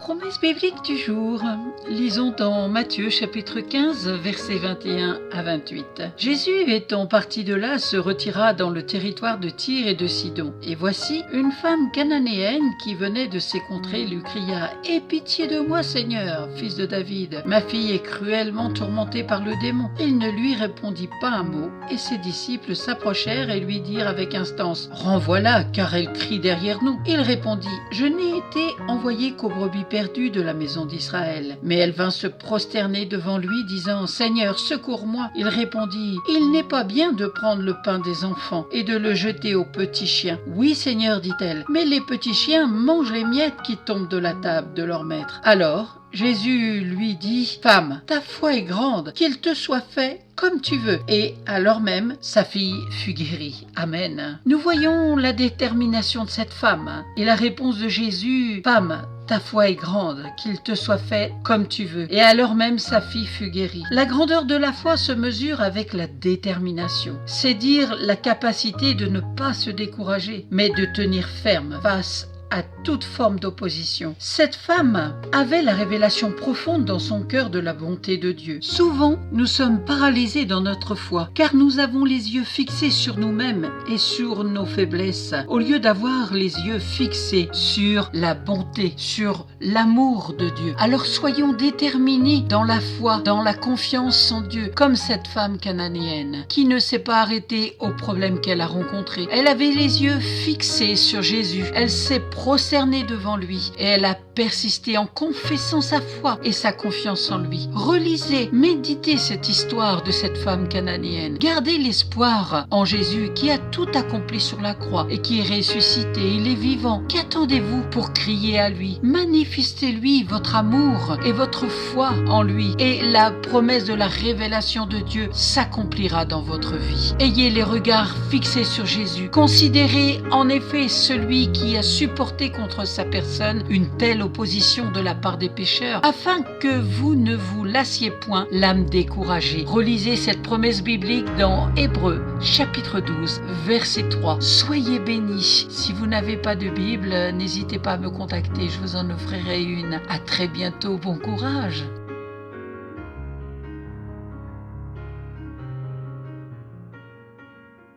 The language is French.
Promesse biblique du jour. Lisons dans Matthieu chapitre 15, versets 21 à 28. Jésus étant parti de là se retira dans le territoire de Tyr et de Sidon. Et voici, une femme cananéenne qui venait de ces contrées lui cria « Aie pitié de moi, Seigneur, fils de David. Ma fille est cruellement tourmentée par le démon. » Il ne lui répondit pas un mot, et ses disciples s'approchèrent et lui dirent avec instance « Renvoie-la, car elle crie derrière nous. » Il répondit « Je n'ai été envoyé qu'aux brebis perdues de la maison d'Israël. » Mais elle vint se prosterner devant lui, disant « Seigneur, secours-moi. » Il répondit « Il n'est pas bien de prendre le pain des enfants et de le jeter aux petits chiens. »« Oui, Seigneur, dit-elle, mais les petits chiens mangent les miettes qui tombent de la table de leur maître. » Alors Jésus lui dit « Femme, ta foi est grande, qu'il te soit fait comme tu veux. » Et alors même, sa fille fut guérie. Amen. Nous voyons la détermination de cette femme et la réponse de Jésus « Femme, ta foi est grande, qu'il te soit fait comme tu veux. » Et alors même, sa fille fut guérie. La grandeur de la foi se mesure avec la détermination. C'est dire la capacité de ne pas se décourager, mais de tenir ferme face à toute forme d'opposition. Cette femme avait la révélation profonde dans son cœur de la bonté de Dieu. Souvent, nous sommes paralysés dans notre foi, car nous avons les yeux fixés sur nous-mêmes et sur nos faiblesses, au lieu d'avoir les yeux fixés sur la bonté, sur l'amour de Dieu. Alors soyons déterminés dans la foi, dans la confiance en Dieu, comme cette femme cananéenne, qui ne s'est pas arrêtée aux problèmes qu'elle a rencontrés. Elle avait les yeux fixés sur Jésus. Elle s'est prosternée devant lui et elle a persisté en confessant sa foi et sa confiance en lui. Relisez, méditez cette histoire de cette femme cananéenne. Gardez l'espoir en Jésus qui a tout accompli sur la croix et qui est ressuscité. Il est vivant. Qu'attendez-vous pour crier à lui? Manifestez-lui votre amour et votre foi en lui et la promesse de la révélation de Dieu s'accomplira dans votre vie. Ayez les regards fixés sur Jésus. Considérez en effet celui qui a supporté contre sa personne une telle opposition de la part des pécheurs, afin que vous ne vous lassiez point l'âme découragée. Relisez cette promesse biblique dans Hébreux chapitre 12 verset 3. Soyez bénis. Si vous n'avez pas de Bible, n'hésitez pas à me contacter, je vous en offrirai une. À très bientôt, bon courage.